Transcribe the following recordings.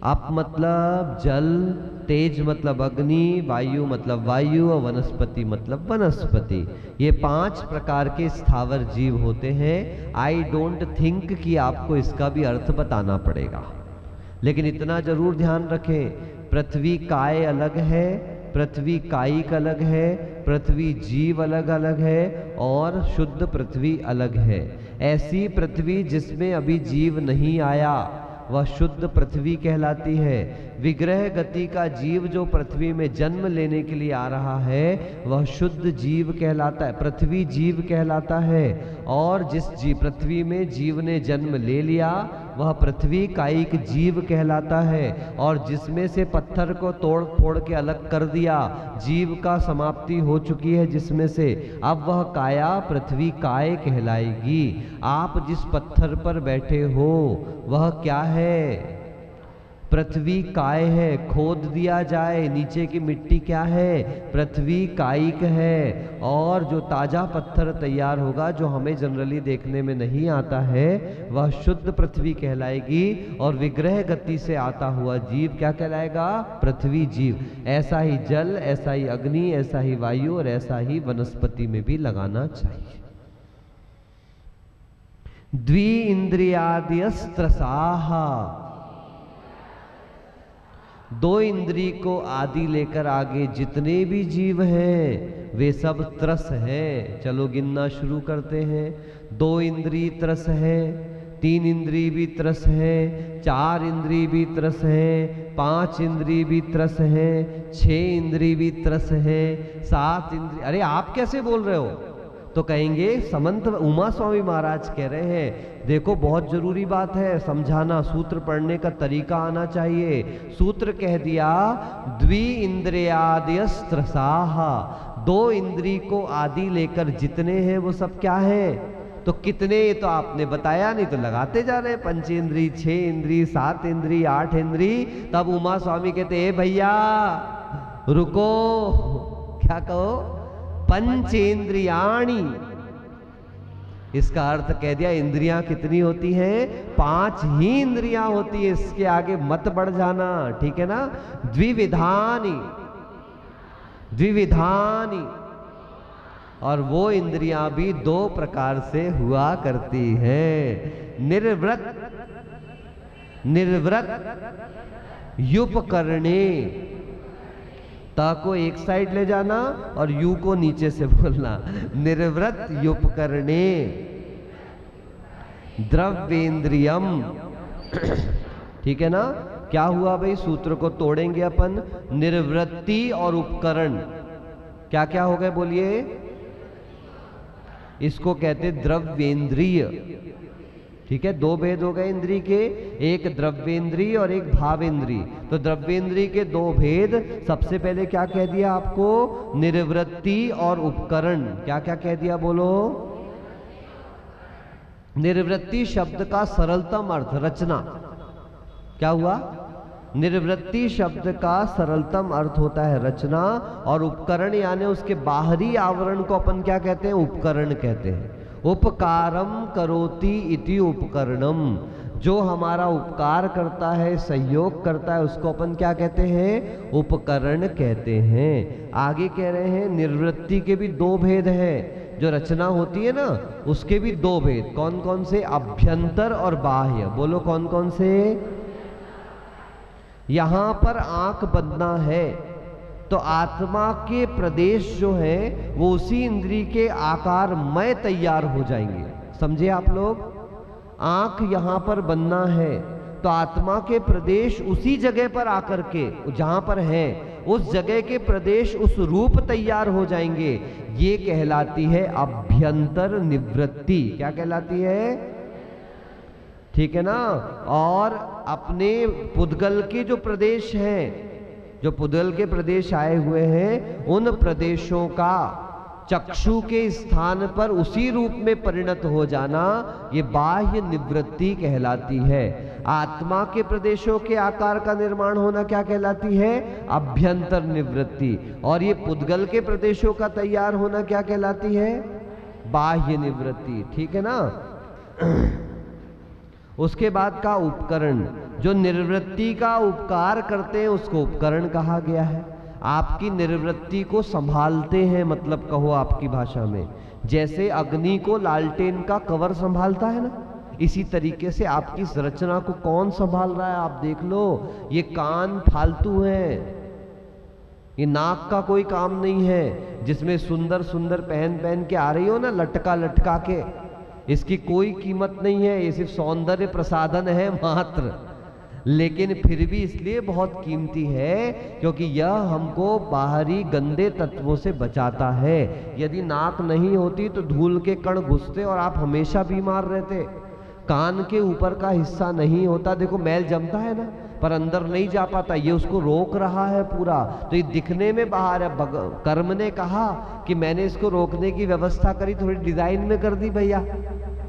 Up मतलब जल, तेज मतलब अग्नि, वायु मतलब वायु और वनस्पति मतलब वनस्पति। ये 5 प्रकार के स्थावर जीव होते हैं। आई डोंट थिंक कि आपको इसका भी अर्थ बताना पड़ेगा, लेकिन इतना जरूर ध्यान रखें, पृथ्वी काय अलग है, पृथ्वी कायिक अलग है, पृथ्वी जीव अलग अलग है और शुद्ध पृथ्वी अलग है। ऐसी पृथ्वी जिसमें अभी जीव नहीं आया वह शुद्ध पृथ्वी कहलाती है। विग्रह गति का जीव जो पृथ्वी में जन्म लेने के लिए आ रहा है वह शुद्ध जीव कहलाता है, पृथ्वी जीव कहलाता है। और जिस पृथ्वी में जीव ने जन्म ले लिया वह पृथ्वी कायिक जीव कहलाता है। और जिसमें से पत्थर को तोड़ फोड़ के अलग कर दिया, जीव का समाप्ति हो चुकी है जिसमें से, अब वह काया पृथ्वी काय कहलाएगी। आप जिस पत्थर पर बैठे हो वह क्या है? पृथ्वी काय है। खोद दिया जाए, नीचे की मिट्टी क्या है? पृथ्वी कायिक है। और जो ताजा पत्थर तैयार होगा, जो हमें जनरली देखने में नहीं आता है, वह शुद्ध पृथ्वी कहलाएगी। और विग्रह गति से आता हुआ जीव क्या कहलाएगा? पृथ्वी जीव। ऐसा ही जल, ऐसा ही अग्नि, ऐसा ही वायु और ऐसा ही वनस्पति में भी लगाना चाहिए। द्वि इंद्रियाद्यस्त्रसाः, 2 इंद्री को आदि लेकर आगे जितने भी जीव हैं वे सब त्रस हैं। चलो गिनना शुरू करते हैं। 2 इंद्री त्रस है, 3 इंद्री भी त्रस है, 4 इंद्री भी त्रस है, 5 इंद्री भी त्रस है, 6 इंद्री भी त्रस है, 7 इंद्री। अरे आप कैसे बोल रहे हो? तो कहेंगे समंत उमा स्वामी महाराज कह रहे हैं, देखो बहुत जरूरी बात है समझाना, सूत्र पढ़ने का तरीका आना चाहिए। सूत्र कह दिया द्वि इंद्रियाद्यस्त्रसाः, 2 इंद्री को आदि लेकर जितने हैं वो सब क्या है? तो कितने, तो आपने बताया नहीं, तो लगाते जा रहे हैं। 5 इंद्री, 6 इंद्री, 7 इंद्री, 8 इंद्री। तब उमा स्वामी कहते हैं भैया रुको, क्या कहो? पंचेंद्रियाणि। इसका अर्थ कह दिया इंद्रियां कितनी होती हैं? 5 ही इंद्रियां होती है, इसके आगे मत बढ़ जाना, ठीक है ना? द्विविधानि, द्विविधानि। और वो इंद्रियां भी 2 प्रकार से हुआ करती हैं। निर्वृत, निर्वृत युपकरणे। ता को एक साइड ले जाना और यू को नीचे से बोलना। निर्वृत युपकरणे द्रव्येंद्रियम। ठीक है ना? क्या हुआ भाई? सूत्र को तोड़ेंगे अपन। निर्वृत्ति और उपकरण क्या क्या हो गए बोलिए? इसको कहते द्रव्येंद्रिय। ठीक है, 2 भेद हो गए इंद्री के, एक द्रव्येंद्री और एक भावेंद्री। तो द्रव्येंद्री के 2 भेद। सबसे पहले क्या कह दिया आपको? निर्वृत्ति और उपकरण। क्या क्या कह दिया बोलो? निर्वृत्ति शब्द का सरलतम अर्थ रचना। क्या हुआ? निर्वृत्ति शब्द का सरलतम अर्थ होता है रचना, और उपकरण यानी उसके बाहरी आवरण को अपन क्या कहते हैं? उपकरण कहते हैं। उपकारम करोति इति उपकरणम। जो हमारा उपकार करता है, सहयोग करता है, उसको अपन क्या कहते हैं? उपकरण कहते हैं। आगे कह रहे हैं निर्वृत्ति के भी 2 भेद हैं। जो रचना होती है ना, उसके भी 2 भेद। कौन कौन से? अभ्यंतर और बाह्य। बोलो कौन कौन से? यहां पर आंख बंदना है तो आत्मा के प्रदेश जो है वो उसी इंद्री के आकार में तैयार हो जाएंगे। समझे आप लोग? आंख यहां पर बनना है तो आत्मा के प्रदेश उसी जगह पर आकर के, जहां पर है उस जगह के प्रदेश उस रूप तैयार हो जाएंगे। ये कहलाती है अभ्यंतर निवृत्ति। क्या कहलाती है? ठीक है ना? और अपने पुद्गल के जो प्रदेश हैं, जो पुद्गल के प्रदेश आए हुए हैं, उन प्रदेशों का चक्षु के स्थान पर उसी रूप में परिणत हो जाना, ये बाह्य निवृत्ति कहलाती है। आत्मा के प्रदेशों के आकार का निर्माण होना क्या कहलाती है? अभ्यंतर निवृत्ति। और ये पुद्गल के प्रदेशों का तैयार होना क्या कहलाती है? बाह्य निवृत्ति। ठीक है ना? उसके बाद का उपकरण, जो निर्वृत्ति का उपकार करते हैं उसको उपकरण कहा गया है। आपकी निर्वृत्ति को संभालते हैं, मतलब कहो आपकी भाषा में, जैसे अग्नि को लालटेन का कवर संभालता है ना, इसी तरीके से आपकी इस रचना को कौन संभाल रहा है आप देख लो। ये कान फालतू है, ये नाक का कोई काम नहीं है, जिसमें सुंदर सुंदर पहन पहन के आ रही हो ना लटका लटका के, इसकी कोई कीमत नहीं है, ये सिर्फ सौंदर्य प्रसाधन है मात्र। लेकिन फिर भी इसलिए बहुत कीमती है क्योंकि यह हमको बाहरी गंदे तत्वों से बचाता है। यदि नाक नहीं होती तो धूल के कण घुसते और आप हमेशा बीमार रहते। कान के ऊपर का हिस्सा नहीं होता, देखो मैल जमता है ना, पर अंदर नहीं जा पाता, ये उसको रोक रहा है पूरा। तो ये दिखने में बाहर है, कर्म ने कहा कि मैंने इसको रोकने की व्यवस्था करी, थोड़ी डिजाइन में कर दी भैया।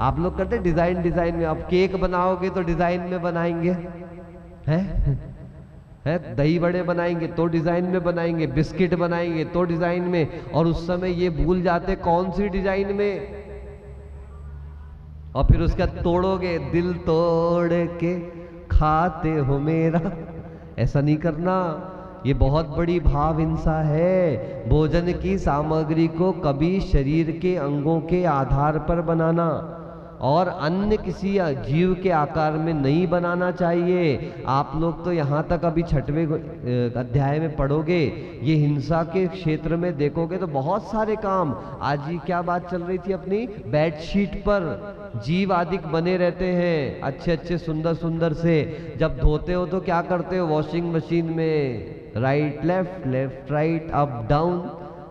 आप लोग करते डिजाइन डिजाइन में, अब केक बनाओगे तो डिजाइन में बनाएंगे, है दही बड़े बनाएंगे तो डिजाइन में बनाएंगे, बिस्किट बनाएंगे तो डिजाइन में, और उस समय ये भूल जाते कौन सी डिजाइन में, और फिर उसका तोड़ोगे, दिल तोड़ के खाते हो मेरा। ऐसा नहीं करना, ये बहुत बड़ी भाव हिंसा है। भोजन की सामग्री को कभी शरीर के अंगों के आधार पर बनाना और अन्य किसी जीव के आकार में नहीं बनाना चाहिए। आप लोग तो यहाँ तक अभी 6वें अध्याय में पढ़ोगे, ये हिंसा के क्षेत्र में देखोगे तो बहुत सारे काम। आज ही क्या बात चल रही थी अपनी, बेडशीट पर जीव आदि बने रहते हैं अच्छे अच्छे सुंदर सुंदर से। जब धोते हो तो क्या करते हो, वॉशिंग मशीन में right left left right up down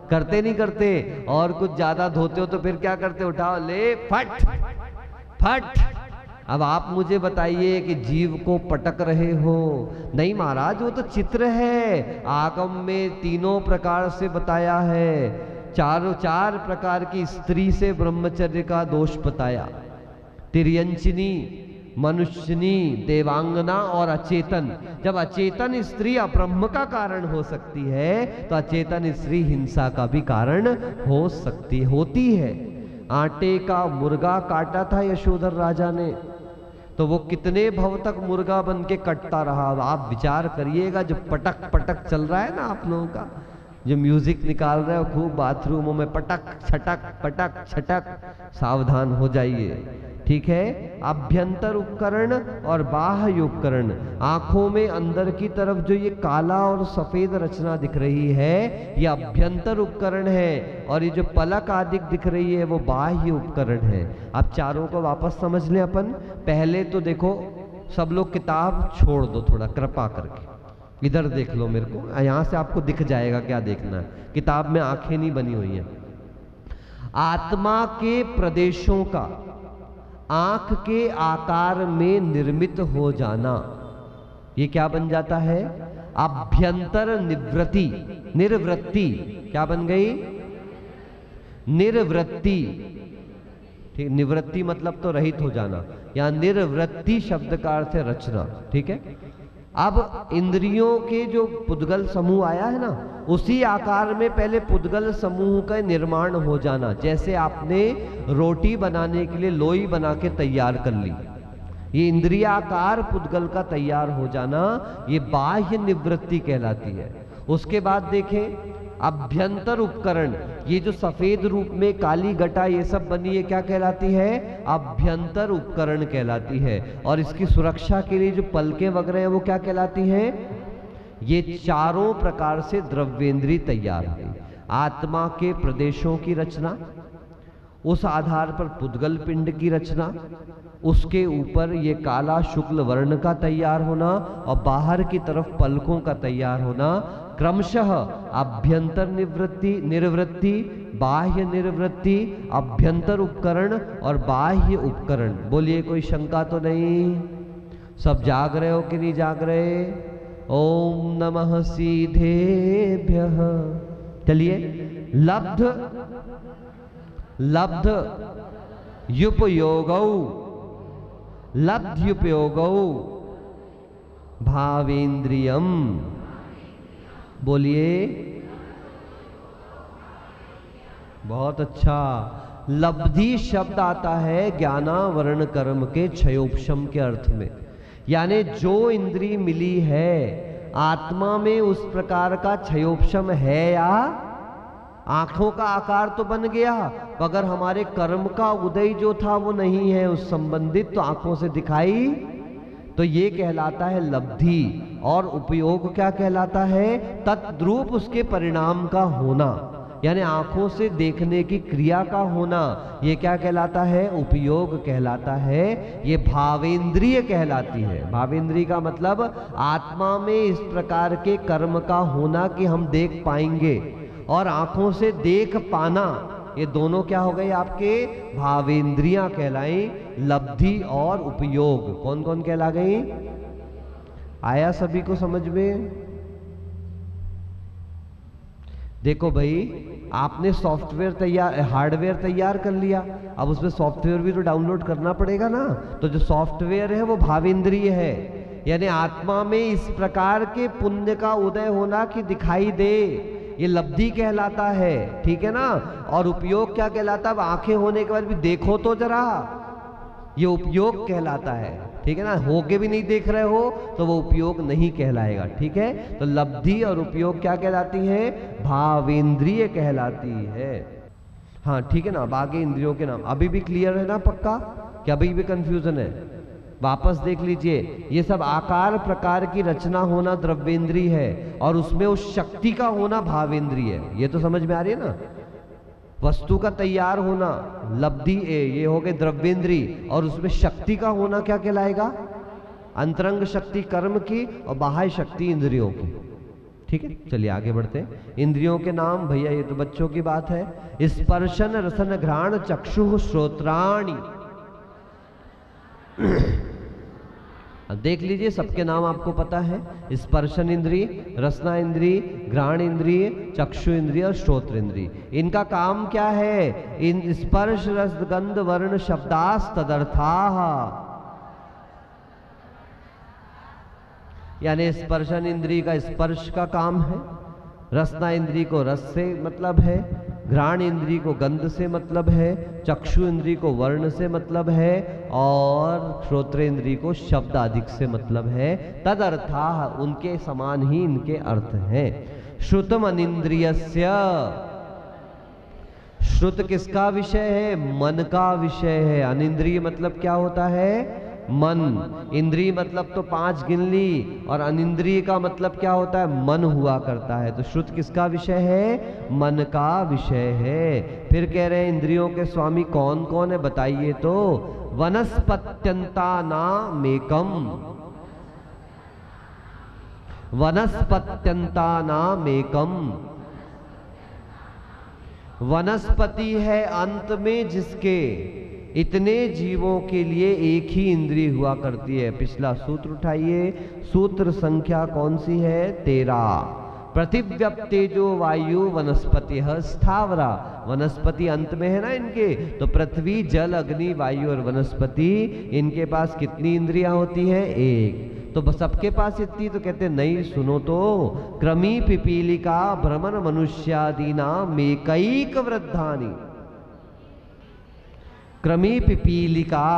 करते नहीं करते, और कुछ ज्यादा धोते हो तो फिर क्या करते, उठाओ ले फट फट। अब आप मुझे बताइए कि जीव को पटक रहे हो? नहीं महाराज, वो तो चित्र है, आगम में तीनों प्रकार से बताया है, चार प्रकार की स्त्री से ब्रह्मचर्य का दोष बताया, तिर्यंचिनी, मनुष्यनी, देवांगना और अचेतन। जब अचेतन स्त्री अब्रह्म का कारण हो सकती है तो अचेतन स्त्री हिंसा का भी कारण हो सकती होती है। आटे का मुर्गा काटा था यशोधर राजा ने, तो वो कितने भव तक मुर्गा बन के कटता रहा। आप विचार करिएगा, जो पटक पटक चल रहा है ना आप लोगों का, जो म्यूजिक निकाल रहे हो खूब बाथरूमों में, पटक छटक, सावधान हो जाइए, ठीक है। अभ्यंतर उपकरण और बाह्य उपकरण, आंखों में अंदर की तरफ जो ये काला और सफेद रचना दिख रही है ये अभ्यंतर उपकरण है, और ये जो पलक आदि दिख रही है वो बाह्य उपकरण है। अब चारों को वापस समझ लें अपन। पहले तो देखो, सब लोग किताब छोड़ दो थोड़ा कृपा करके, इधर देख लो मेरे को, यहाँ से आपको दिख जाएगा क्या देखना है, किताब में आंखें नहीं बनी हुई हैं। आत्मा के प्रदेशों का आंख के आकार में निर्मित हो जाना, ये क्या बन जाता है, अभ्यंतर निवृत्ति। निर्वृत्ति क्या बन गई, निर्वृत्ति, ठीक। निवृत्ति मतलब तो रहित हो जाना, या निर्वृत्ति शब्द का अर्थ है रचना, ठीक है। अब इंद्रियों के जो पुद्गल समूह आया है ना, उसी आकार में पहले पुद्गल समूह का निर्माण हो जाना। जैसे आपने रोटी बनाने के लिए लोई बना के तैयार कर ली, ये इंद्रियाकार पुद्गल का तैयार हो जाना, ये बाह्य निवृत्ति कहलाती है। उसके बाद देखें अभ्यंतर उपकरण, ये जो सफेद रूप में काली घटा ये सब बनी है क्या कहलाती है, अभ्यंतर उपकरण कहलाती है। और इसकी सुरक्षा के लिए जो पलकें वगैरह हैं वो क्या कहलाती हैं, ये चारों प्रकार से द्रव्येंद्री तैयार हुई। आत्मा के प्रदेशों की रचना, उस आधार पर पुद्गल पिंड की रचना, उसके ऊपर ये काला शुक्ल वर्ण का तैयार होना, और बाहर की तरफ पलकों का तैयार होना। क्रमशः अभ्यंतर निर्वृत्ति, बाह्य निर्वृत्ति, अभ्यंतर उपकरण और बाह्य उपकरण। बोलिए, कोई शंका तो नहीं? सब जाग रहे हो कि नहीं जाग रहे? ओम नमः सीधेभ्यः। चलिए, लब्ध युपयोगौ, लब्ध्युपयोगौ भावेन्द्रियम। बोलिए, बहुत अच्छा। लब्धि शब्द आता है ज्ञानावरण कर्म के क्षयोपशम के अर्थ में, यानी जो इंद्री मिली है आत्मा में उस प्रकार का क्षयोपशम है, या आंखों का आकार तो बन गया, मगर हमारे कर्म का उदय जो था वो नहीं है उस संबंधित, तो आंखों से दिखाई, तो ये कहलाता है लब्धि। और उपयोग क्या कहलाता है? तद्रूप उसके परिणाम का होना, यानी आंखों से देखने की क्रिया का होना, ये क्या कहलाता है? उपयोग कहलाता है। ये भावेंद्रिय कहलाती है। भावेंद्रिय का मतलब आत्मा में इस प्रकार के कर्म का होना कि हम देख पाएंगे, और आंखों से देख पाना, ये दोनों क्या हो गए आपके? भावेंद्रियां कहलाई। लब्धि और उपयोग कौन कौन कहला गई? आया सभी को समझ में? देखो भाई, आपने सॉफ्टवेयर तैयार, हार्डवेयर तैयार कर लिया, अब उसमें सॉफ्टवेयर भी तो डाउनलोड करना पड़ेगा ना। तो जो सॉफ्टवेयर है वो भावेंद्रिय है, यानी आत्मा में इस प्रकार के पुण्य का उदय होना कि दिखाई दे, ये लब्धि कहलाता है, ठीक है ना। और उपयोग क्या कहलाता है? अब आंखें होने के बाद भी देखो तो जरा, ये उपयोग कहलाता है, ठीक है ना। होके भी नहीं देख रहे हो तो वो उपयोग नहीं कहलाएगा, ठीक है। तो लब्धि और उपयोग क्या कहलाती है? भावेंद्रिय कहलाती है। हाँ ठीक है ना। अब आगे इंद्रियों के नाम अभी भी क्लियर है ना? पक्का? क्या अभी भी कंफ्यूजन है? वापस देख लीजिए। ये सब आकार प्रकार की रचना होना द्रव्येंद्रिय है, और उसमें उस शक्ति का होना भावेंद्रिय है। ये तो समझ में आ रही है ना? वस्तु का तैयार होना लब्धि, ये हो गए द्रव्येंद्रिय, और उसमें शक्ति का होना क्या कहलाएगा? अंतरंग शक्ति कर्म की और बाह्य शक्ति इंद्रियों की, ठीक है। चलिए आगे बढ़ते हैं। इंद्रियों के नाम भैया ये तो बच्चों की बात है। स्पर्शन रसन घ्राण चक्षु श्रोत्राणि। देख लीजिए, सबके नाम आपको पता है। स्पर्शन इंद्रिय, रसना इंद्रिय, घ्राण इंद्रिय, चक्षु इंद्रिय और श्रोत्र इंद्रिय। इनका काम क्या है? इन स्पर्श रस गंध वर्ण शब्दास तदर्थाः, यानी स्पर्शन इंद्रिय का स्पर्श का काम है, रसना इंद्रिय को रस से मतलब है, घ्राण इंद्रिय को गंध से मतलब है, चक्षु इंद्रिय को वर्ण से मतलब है, और श्रोत्र इंद्रिय को शब्द आदि से मतलब है। तदर्थाः, उनके समान ही इनके अर्थ हैं। श्रुतम अनिंद्रियस्य। श्रुत किसका विषय है? मन का विषय है। अनिंद्रिय मतलब क्या होता है? मन। इंद्रिय मतलब तो 5 गिन ली, और अनिंद्रिय का मतलब क्या होता है? मन हुआ करता है। तो श्रुत किसका विषय है? मन का विषय है। फिर कह रहे हैं इंद्रियों के स्वामी कौन कौन है बताइए तो। वनस्पत्यंतानामेकम। वनस्पत्यंतानामेकम। वनस्पति है अंत में जिसके इतने जीवों के लिए एक ही इंद्रिय हुआ करती है। पिछला सूत्र उठाइए, सूत्र संख्या कौन सी है? 13। पृथिव्यप्तेजो वायु वनस्पति स्थावरा। वनस्पति अंत में है ना इनके, तो पृथ्वी जल अग्नि वायु और वनस्पति, इनके पास कितनी इंद्रियां होती हैं? एक। तो सबके पास इतनी? तो कहते नहीं, सुनो तो। क्रमी पिपीलिका भ्रमण मनुष्यादीना मेकैक वृद्धानि। क्रमी पिपीलिका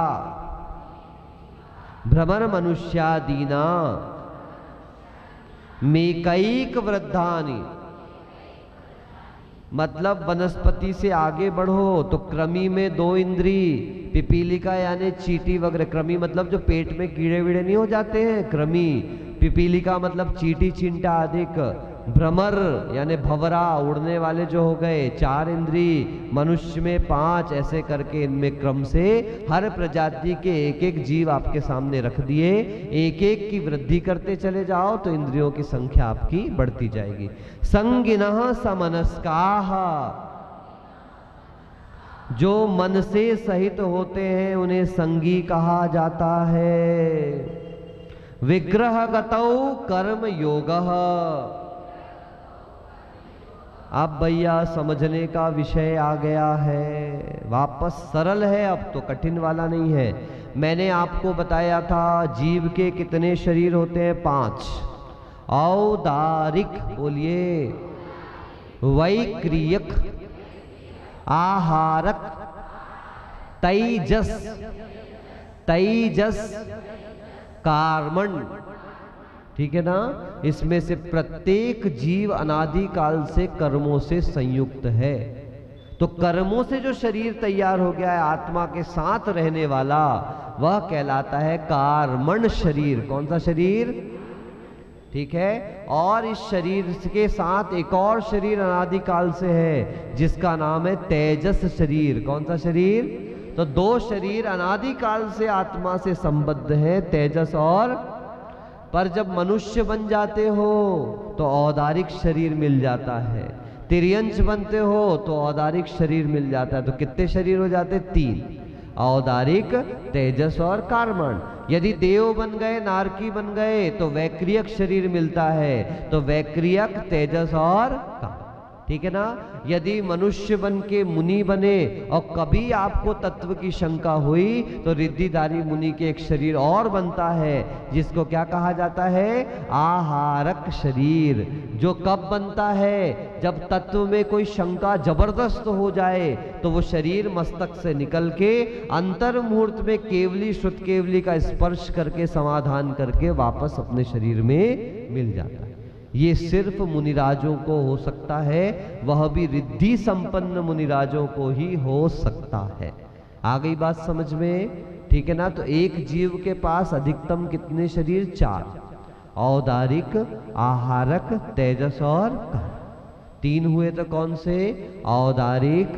भ्रमण मनुष्यादीना मेकैक वृद्धानि। मतलब वनस्पति से आगे बढ़ो तो क्रमी में 2 इंद्री, पिपीलिका यानी चींटी वगैरह। क्रमी मतलब जो पेट में कीड़े वीड़े नहीं हो जाते हैं, क्रमी। पिपीलिका मतलब चींटी चिंटा अधिक। भ्रमर यानी भंवरा, उड़ने वाले जो हो गए, 4 इंद्री। मनुष्य में 5, ऐसे करके इनमें क्रम से हर प्रजाति के एक एक जीव आपके सामने रख दिए। एक एक की वृद्धि करते चले जाओ तो इंद्रियों की संख्या आपकी बढ़ती जाएगी। संगिनः समनस्काः। जो मन से सहित होते हैं उन्हें संगी कहा जाता है। विग्रहगतौ कर्म योगः। अब भैया समझने का विषय आ गया है, वापस सरल है, अब तो कठिन वाला नहीं है। मैंने आपको बताया था जीव के कितने शरीर होते हैं? 5। औदारिक बोलिए, वैक्रियक, आहारक, तेजस, तेजस कर्मण, ठीक है ना। इसमें से प्रत्येक जीव अनादि काल से कर्मों से संयुक्त है। तो कर्मों से जो शरीर तैयार हो गया है आत्मा के साथ रहने वाला, वह कहलाता है कर्मण शरीर। कौन सा शरीर? ठीक है। और इस शरीर के साथ एक और शरीर अनादि काल से है जिसका नाम है तेजस शरीर। कौन सा शरीर? तो दो शरीर अनादि काल से आत्मा से संबद्ध है, तेजस और। पर जब मनुष्य बन जाते हो तो औदारिक शरीर मिल जाता है, तिर्यंश बनते हो तो औदारिक शरीर मिल जाता है। तो कितने शरीर हो जाते? 3, औदारिक, तेजस और कर्मण। यदि देव बन गए, नारकी बन गए तो वैक्रियक शरीर मिलता है, तो वैक्रियक, तेजस और कर्मण, ठीक है ना। यदि मनुष्य बन के मुनि बने और कभी आपको तत्व की शंका हुई तो रिद्धिधारी मुनि के एक शरीर और बनता है जिसको क्या कहा जाता है? आहारक शरीर। जो कब बनता है? जब तत्व में कोई शंका जबरदस्त हो जाए तो वो शरीर मस्तक से निकल के अंतर मुहूर्त में केवली श्रुत केवली का स्पर्श करके समाधान करके वापस अपने शरीर में मिल जाता है। ये सिर्फ मुनिराजों को हो सकता है, वह भी रिद्धि संपन्न मुनिराजों को ही हो सकता है। आ गई बात समझ में? ठीक है ना। तो एक जीव के पास अधिकतम कितने शरीर? 4, औदारिक, आहारक, तेजस और कर्म। 3 हुए तो कौन से? औदारिक।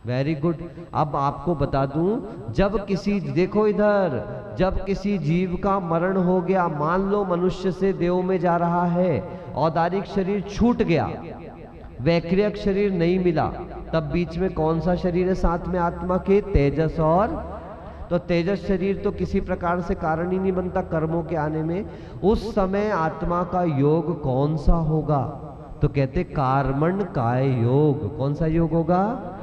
Very good. अब आपको बता दूं, जब किसी, देखो इधर, जब किसी जीव का मरण हो गया, मान लो मनुष्य से देव में जा रहा है, औदारिक शरीर छूट गया, वैक्रियक शरीर नहीं मिला, तब बीच में कौन सा शरीर है साथ में आत्मा के? तेजस और। तो तेजस शरीर तो किसी प्रकार से कारण ही नहीं बनता कर्मों के आने में। उस समय आत्मा का योग कौन सा होगा? तो कहते कर्मण काय योग। कौन सा योग होगा?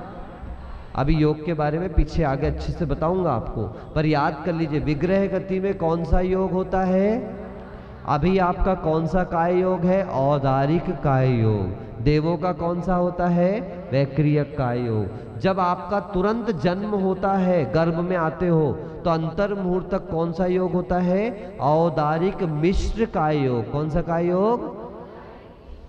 अभी योग के बारे में पीछे आगे अच्छे से बताऊंगा आपको, पर याद कर लीजिए विग्रह गति में कौन सा योग होता है? अभी आपका कौन सा काय योग है? औदारिक काय योग। देवों का कौन सा होता है? वैक्रियक काय योग। जब आपका तुरंत जन्म होता है, गर्भ में आते हो, तो अंतर मुहूर्त तक कौन सा योग होता है? औदारिक मिश्र काय योग। कौन सा काय योग?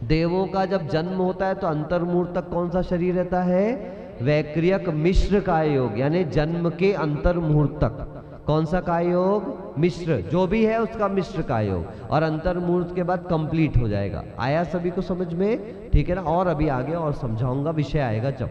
देवों का जब जन्म होता है तो अंतर मुहूर्त तक कौन सा शरीर रहता है? वैक्रियक मिश्र काय योग, यानी जन्म के अंतर मुहूर्त तक कौन सा काय योग? मिश्र, जो भी है उसका मिश्र काय योग, और अंतर मुहूर्त के बाद कंप्लीट हो जाएगा। आया सभी को समझ में? ठीक है ना। और अभी आगे और समझाऊंगा, विषय आएगा जब।